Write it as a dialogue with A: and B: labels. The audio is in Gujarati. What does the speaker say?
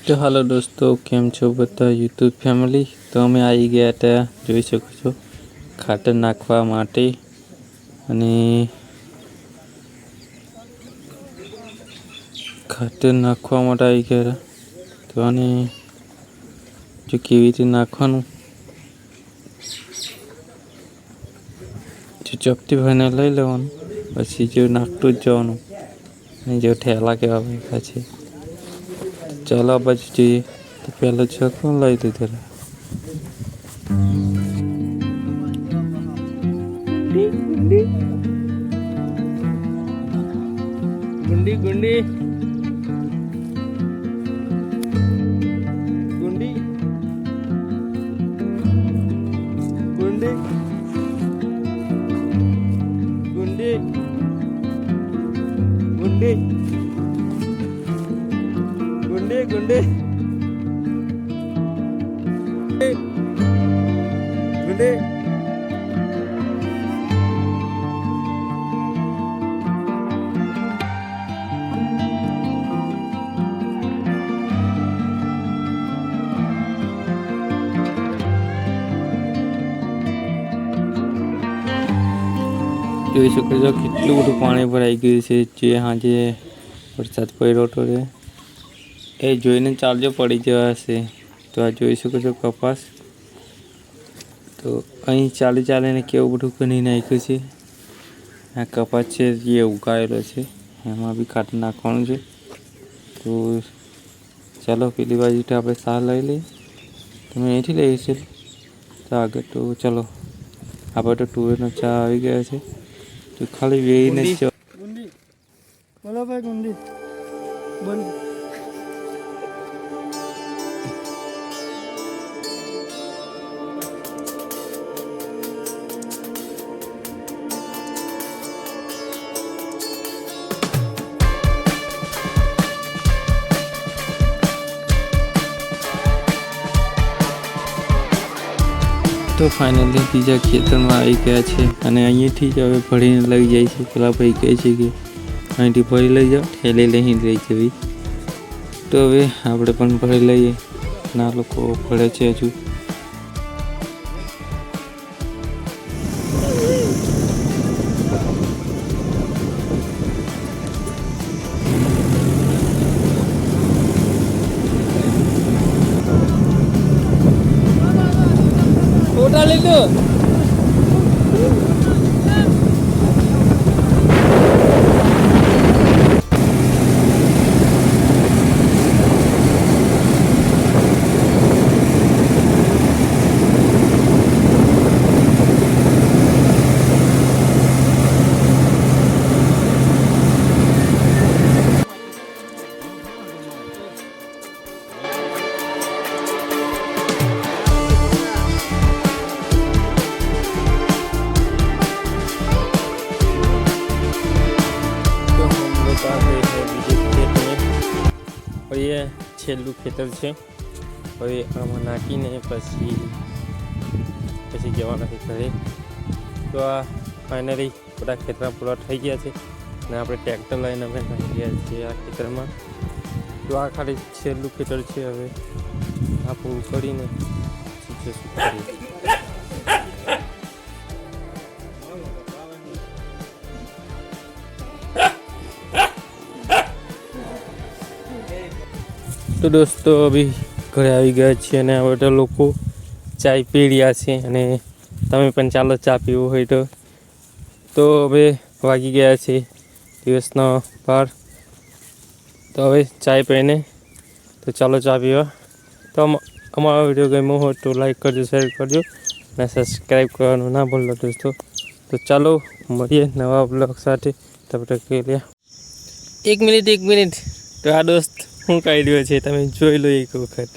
A: तो हेलो दोस्तों, केम छो बता यूट्यूब फैमिली। तो अमे आई गया था, જોઈ શકો છો ખાતર નાખવા માટે અને ખાતર નાખવા માટે આવી ગયા તો આને જો કેવી રીતે નાખવાનું જો ચપટી ભાઈને લઈ લેવાનું, પછી જો નાખતું જ જવાનું અને જો ઠેલા કેવા બેઠા છે। ચાલો આ બાજુ જઈએ। તો પહેલો છકડો લઈ લીધો। गुंडी गुंडी गुंडी गुंडी गुंडी गुंडी गुंडी गुंडी गुंडी જોઈ શકો છો કેટલું બધું પાણી ભરાઈ ગયું છે। જે સાંજે વરસાદ પડ્યો હતો એ જોઈને ચાલજો પડી જવા હશે। તો આ જોઈ શકો છો કપાસ, તો અહીં ચાલીને કેવું બધું કરી નાખ્યું છે। આ કપાસ છે જે ઉગાડેલો છે, એમાં બી ખાતર નાખવાનું છે। તો ચાલો પેલી બાજુથી આપણે સાર લઈ લઈએ। તમે અહીંથી લઈ છે તો આગળ તો ચાલો આપણે તો ટુવેરનો ચા આવી ગયા છે। तो खाली वेही नहीं
B: गुंडी बोलो भाई गुंडी बोल।
A: तो फाइनली बीजा खेतर में आई गया है અને અહીંથી જ હવે ભરીને લઈ જાય છે। પેલા ભાઈ કહે છે કે અહીંથી ભરી લઈ જાઓ, ઠેલે લઈ લઈ જવી। તો હવે આપણે પણ ભરી લઈએ। ના લોકો ભરે છે હજુ। ફોટા લીધો ये छेल्लू खेतर है। હવે આમાં નાખીને પછી જવાના છે ઘરે। તો આ ફાઇનલી બધા ખેતરા પૂરા થઈ ગયા છે અને આપણે ટ્રેક્ટર લઈને અમે નાખી ગયા છીએ આ ખેતરમાં। તો આ ખાલી છેલ્લું ખેતર છે। હવે આ પૂરું કરીને જશું કરીએ। तो दोस्तों अभी घरे આવી ગયા છીએ અને હવે તો લોકો ચાય પી રહ્યા છે અને તમે પણ ચાલો ચા પીવું હોય તો હવે વાગી ગયા છે દિવસના 12। તો હવે ચાય પીને તો ચાલો ચા પીવા। તો અમારો વિડીયો ગમ્યો હોય તો લાઈક કરજો, શેર કરજો અને સબસ્ક્રાઈબ કરવાનું ના ભૂલતા दोस्तों। તો ચાલો મળીએ નવા બ્લોગ સાથે। તબ તક કે લિયે એક મિનિટ। તો આ દોસ્ત હું કહી રહ્યો છે, તમે જોઈ લો એક વખત।